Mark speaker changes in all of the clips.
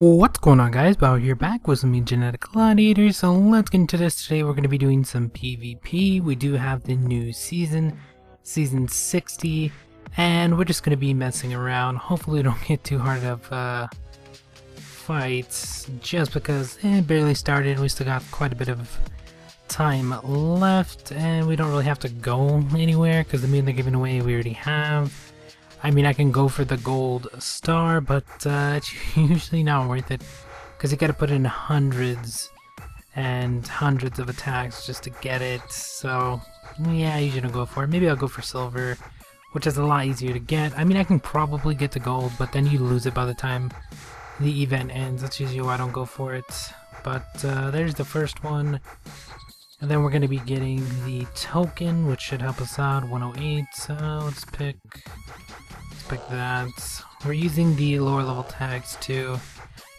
Speaker 1: What's going on, guys? Bao here, back with some genetic gladiators. So let's get into this. Today we're going to be doing some PvP. We do have the new season 60, and we're just going to be messing around. Hopefully we don't get too hard of fights, just because it barely started. We still got quite a bit of time left, and we don't really have to go anywhere, because the moon they're giving away we already have. I mean, I can go for the gold star, but it's usually not worth it, because you gotta put in hundreds and hundreds of attacks just to get it. So yeah, I usually don't go for it. Maybe I'll go for silver, which is a lot easier to get. I mean, I can probably get the gold, but then you lose it by the time the event ends. That's usually why I don't go for it. But there's the first one. And then we're going to be getting the token, which should help us out, 108. So let's pick that. We're using the lower level tags too,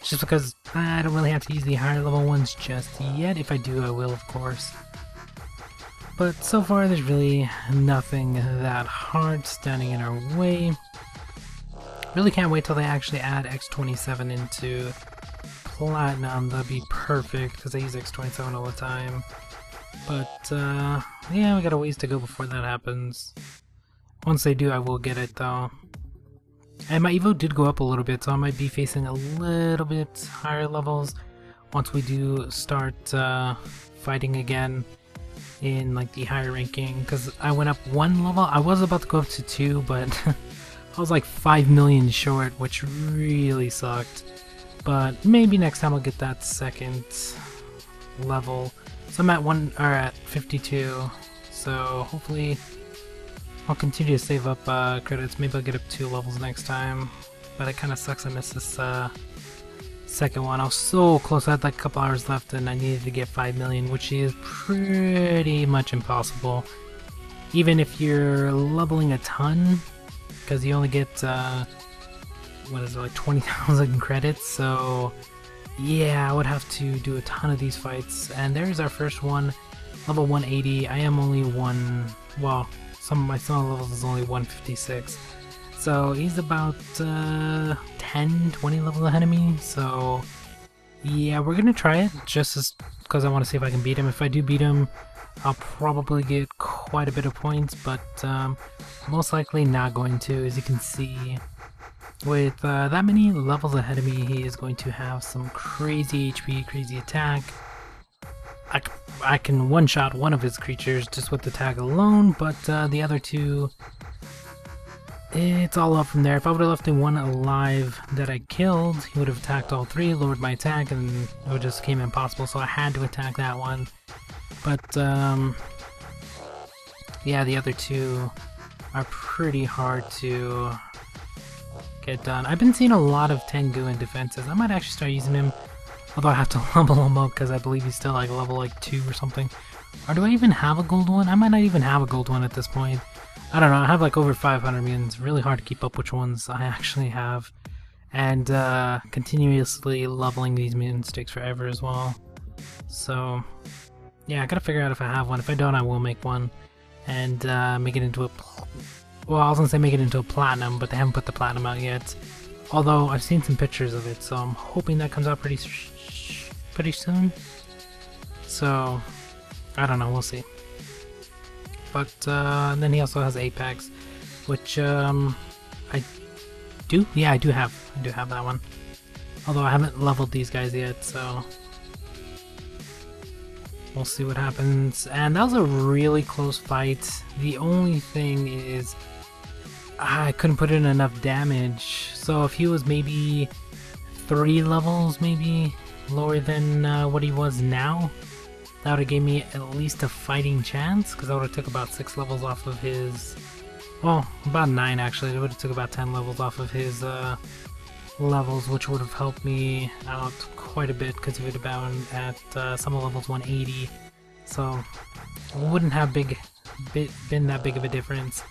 Speaker 1: just because I don't really have to use the higher level ones just yet. If I do, I will, of course. But so far, there's really nothing that hard standing in our way. Really can't wait till they actually add X27 into Platinum. That'd be perfect, because I use X27 all the time. But yeah, we got a ways to go before that happens. Once they do, I will get it though. And my Evo did go up a little bit, so I might be facing a little bit higher levels once we do start fighting again in like the higher ranking. Because I went up one level. I was about to go up to 2, but I was like 5 million short, which really sucked. But maybe next time I'll get that second level. So I'm at 52, so hopefully I'll continue to save up credits. Maybe I'll get up 2 levels next time, but it kind of sucks I missed this second one. I was so close. I had like a couple hours left and I needed to get 5 million, which is pretty much impossible, even if you're leveling a ton, because you only get what is it, like 20,000 credits. So yeah, I would have to do a ton of these fights. And there's our first one, level 180. I am only some of my smaller levels is only 156. So he's about 10, 20 levels ahead of me. So yeah, we're gonna try it just because I want to see if I can beat him. If I do beat him, I'll probably get quite a bit of points, but most likely not going to. As you can see, with that many levels ahead of me, he is going to have some crazy HP, crazy attack. I can one-shot one of his creatures just with the tag alone, but the other two, it's all up from there. If I would have left the one alive that I killed, he would have attacked all 3, lowered my attack, and it would just became impossible, so I had to attack that one. But yeah, the other 2 are pretty hard to get done. I've been seeing a lot of Tengu in defenses. I might actually start using him, although I have to level him up because I believe he's still like level 2 or something. Or do I even have a gold one? I might not even have a gold one at this point. I don't know. I have like over 500 million. It's really hard to keep up which ones I actually have. And continuously leveling these mutants takes forever as well. So yeah, I gotta figure out if I have one. If I don't, I will make one and make it into a... Well, I was gonna say make it into a platinum, but they haven't put the platinum out yet. Although I've seen some pictures of it, so I'm hoping that comes out pretty soon. So I don't know, we'll see. But then he also has Apex, which I do. Yeah, I do have that one. Although I haven't leveled these guys yet, so we'll see what happens. And that was a really close fight. The only thing is I couldn't put in enough damage. So if he was maybe 3 levels maybe lower than what he was now, that would have gave me at least a fighting chance, because I would have took about 6 levels off of his... Well, about 9 actually. It would have took about 10 levels off of his levels, which would have helped me out quite a bit, because he would have been at some levels 180. So it wouldn't have been that big of a difference.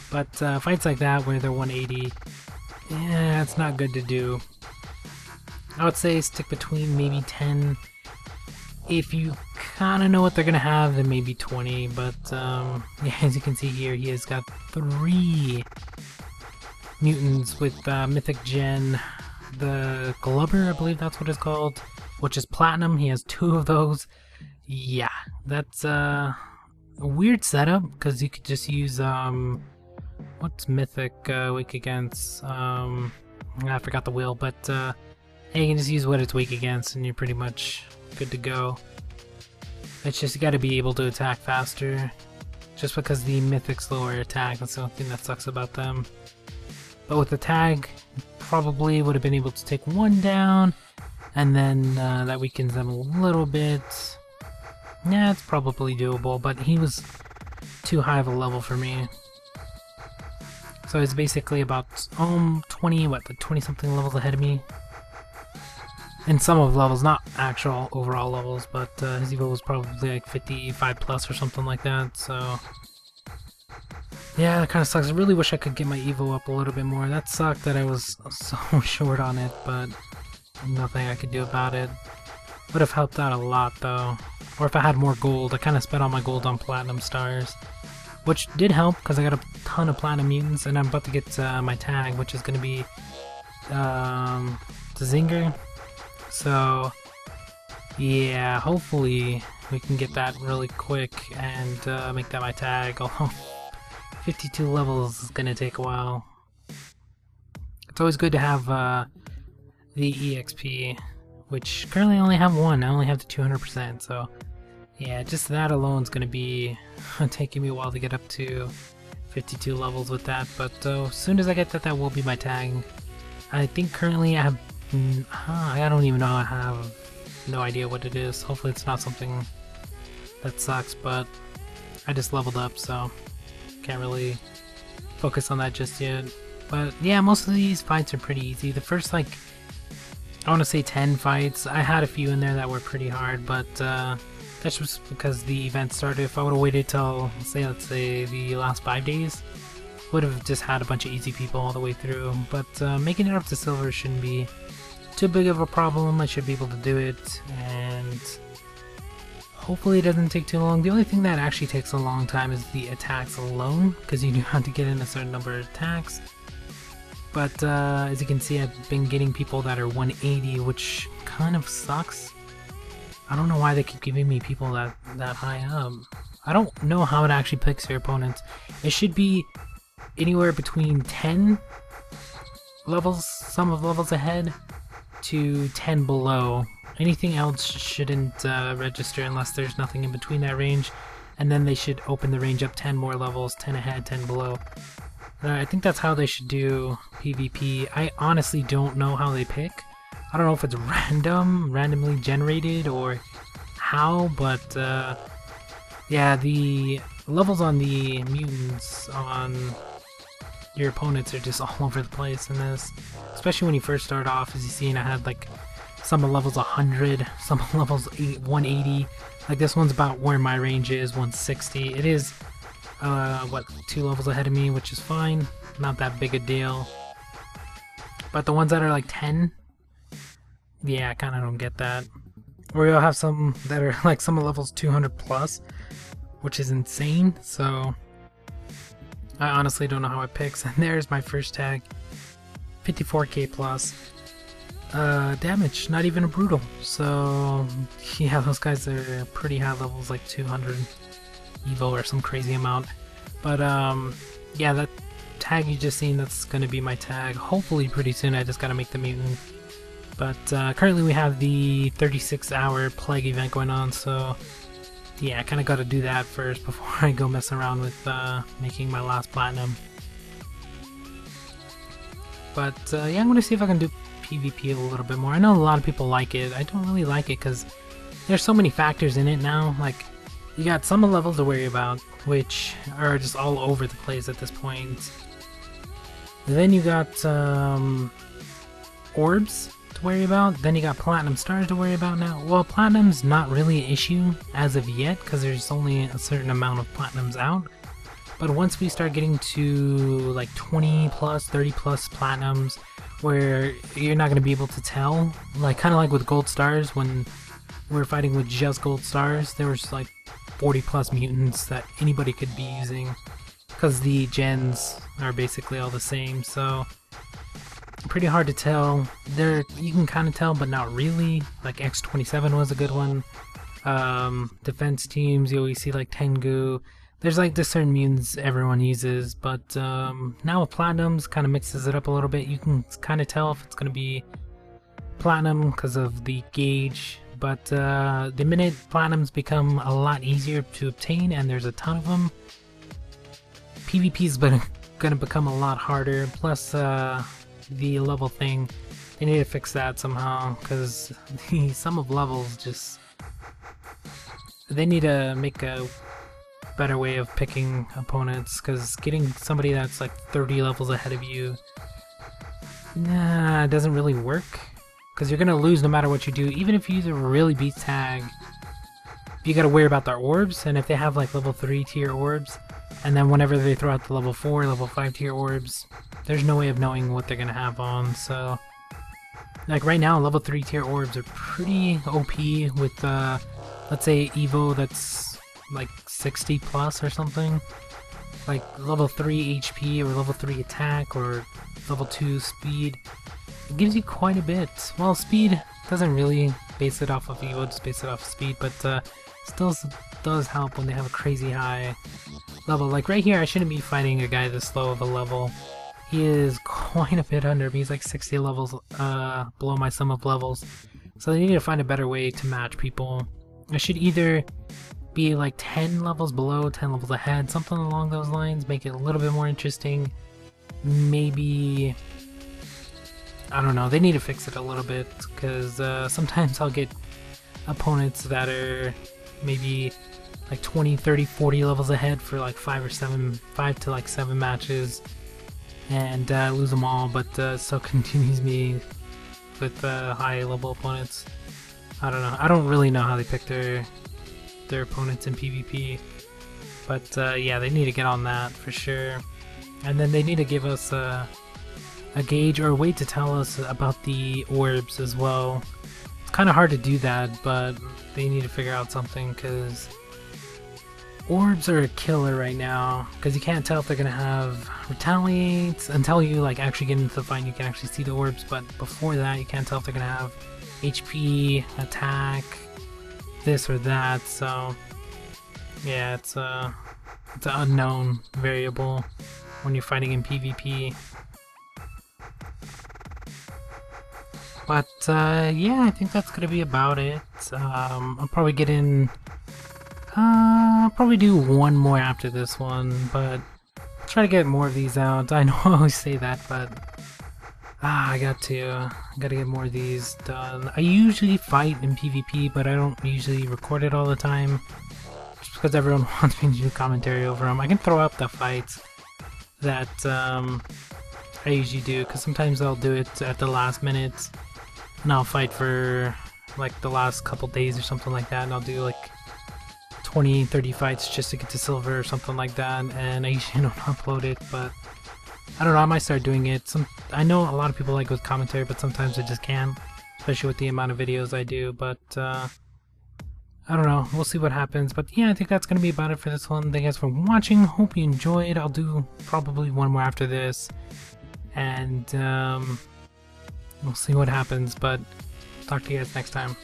Speaker 1: But fights like that where they're 180, yeah, it's not good to do. I would say stick between maybe 10. If you kind of know what they're going to have, then maybe 20. But yeah, as you can see here, he has got 3 mutants with Mythic Gen the Glubber, I believe that's what it's called, which is platinum. He has 2 of those. Yeah, that's a weird setup because you could just use what's mythic weak against? I forgot the wheel, but yeah, you can just use what it's weak against and you're pretty much good to go. It's just you got to be able to attack faster, just because the mythic's lower attack. That's the only thing that sucks about them. But with the tag, probably would have been able to take 1 down, and then that weakens them a little bit. Yeah, it's probably doable, but he was too high of a level for me. So it's basically about 20 something levels ahead of me. In some of the levels, not actual overall levels, but his evo was probably like 55 plus or something like that, so yeah, that kind of sucks. I really wish I could get my evo up a little bit more. That sucked that I was so short on it, but nothing I could do about it. Would have helped out a lot though. Or if I had more gold. I kind of spent all my gold on platinum stars, which did help because I got a ton of platinum mutants, and I'm about to get my tag, which is going to be the Zinger. So yeah, hopefully we can get that really quick and make that my tag, although 52 levels is gonna take a while. It's always good to have the EXP, which currently I only have 1. I only have the 200%, so yeah, just that alone is gonna be taking me a while to get up to 52 levels with that, but as soon as I get that, that will be my tag. I think currently I have I don't even know, I have no idea what it is. Hopefully it's not something that sucks, but I just leveled up, so can't really focus on that just yet. But yeah, most of these fights are pretty easy. The first, like, I want to say 10 fights, I had a few in there that were pretty hard, but that's just because the event started. If I would have waited till, let's say the last 5 days, would have just had a bunch of easy people all the way through. But making it up to silver shouldn't be too big of a problem. I should be able to do it, and hopefully it doesn't take too long. The only thing that actually takes a long time is the attacks alone, because you do have to get in a certain number of attacks. But as you can see, I've been getting people that are 180, which kind of sucks. I don't know why they keep giving me people that high up. I don't know how it actually picks your opponents. It should be anywhere between 10 levels, some of levels ahead, to 10 below. Anything else shouldn't register unless there's nothing in between that range, and then they should open the range up 10 more levels, 10 ahead, 10 below. I think that's how they should do PvP. I honestly don't know how they pick. I don't know if it's randomly generated, or how, but yeah, the levels on the mutants on your opponents are just all over the place in this. Especially when you first start off, as you see, and I had like some levels 100, some levels 180. Like this one's about where my range is, 160. It is, what, 2 levels ahead of me, which is fine. Not that big a deal. But the ones that are like 10, yeah, I kind of don't get that. Or you'll have some that are like some levels 200 plus, which is insane. So I honestly don't know how it picks. And there's my first tag, 54k plus. Damage, not even a brutal. So yeah, those guys are pretty high levels, like 200 evo or some crazy amount. But yeah, that tag you just seen, that's gonna be my tag. Hopefully pretty soon. I just gotta make the mutant. But currently we have the 36-hour plague event going on, so yeah, I kind of got to do that first before I go mess around with making my last platinum. But yeah, I'm going to see if I can do PvP a little bit more. I know a lot of people like it. I don't really like it because there's so many factors in it now. Like, you got some levels to worry about, which are just all over the place at this point. Then you got orbs to worry about. Then you got platinum stars to worry about now. Well, platinum's not really an issue as of yet because there's only a certain amount of platinums out. But once we start getting to like 20 plus, 30 plus platinums, where you're not going to be able to tell, like kind of like with gold stars, when we were fighting with just gold stars, there was like 40 plus mutants that anybody could be using because the gens are basically all the same. So pretty hard to tell. You can kind of tell, but not really. Like X-27 was a good one. Defense teams, you always see like Tengu. There's like the certain mutants everyone uses, but now with Platinums, kind of mixes it up a little bit. You can kind of tell if it's going to be Platinum because of the gauge, but the minute Platinums become a lot easier to obtain, and there's a ton of them, PvP is going to become a lot harder. Plus the level thing, they need to fix that somehow, because the sum of levels just... They need to make a better way of picking opponents, because getting somebody that's like 30 levels ahead of you, it doesn't really work, because you're gonna lose no matter what you do. Even if you use a really beat tag, you gotta worry about their orbs, and if they have like level 3 tier orbs, and then whenever they throw out the level 4, level 5 tier orbs, there's no way of knowing what they're gonna have on. So like right now, level 3 tier orbs are pretty OP with let's say Evo that's like 60 plus or something, like level 3 HP or level 3 attack or level 2 speed. It gives you quite a bit. Well, speed doesn't really base it off of Evo, just base it off of speed, but still does help when they have a crazy high level. Like right here, I shouldn't be fighting a guy this low of a level. He is quite a bit under me. He's like 60 levels below my sum of levels. So they need to find a better way to match people. I should either be like 10 levels below, 10 levels ahead, something along those lines, make it a little bit more interesting. Maybe, I don't know, they need to fix it a little bit, because sometimes I'll get opponents that are maybe like 20, 30, 40 levels ahead for like 5 to like 7 matches, and lose them all, but still continues me with high level opponents. I don't know. I don't really know how they pick their opponents in PvP, but yeah, they need to get on that for sure. And then they need to give us a gauge or a way to tell us about the orbs as well. It's kind of hard to do that, but they need to figure out something, because orbs are a killer right now, because you can't tell if they're gonna have retaliates until you like actually get into the fight and you can actually see the orbs, but before that you can't tell if they're gonna have HP, attack, this or that. So yeah, it's an unknown variable when you're fighting in PvP. But yeah, I think that's gonna be about it. I'll probably get in. I'll probably do one more after this one, but I'll try to get more of these out. I know I always say that, but I gotta get more of these done. I usually fight in PvP, but I don't usually record it all the time, just because everyone wants me to do commentary over them. I can throw up the fights that I usually do, because sometimes I'll do it at the last minute, and I'll fight for like the last couple days or something like that, and I'll do like 20, 30 fights just to get to silver or something like that, and I usually don't upload it, but I don't know, I might start doing it. I know a lot of people like with commentary, but sometimes I just can't, especially with the amount of videos I do, but I don't know, we'll see what happens. But yeah, I think that's going to be about it for this one. Thank you guys for watching, hope you enjoyed. I'll do probably one more after this, and we'll see what happens, but talk to you guys next time.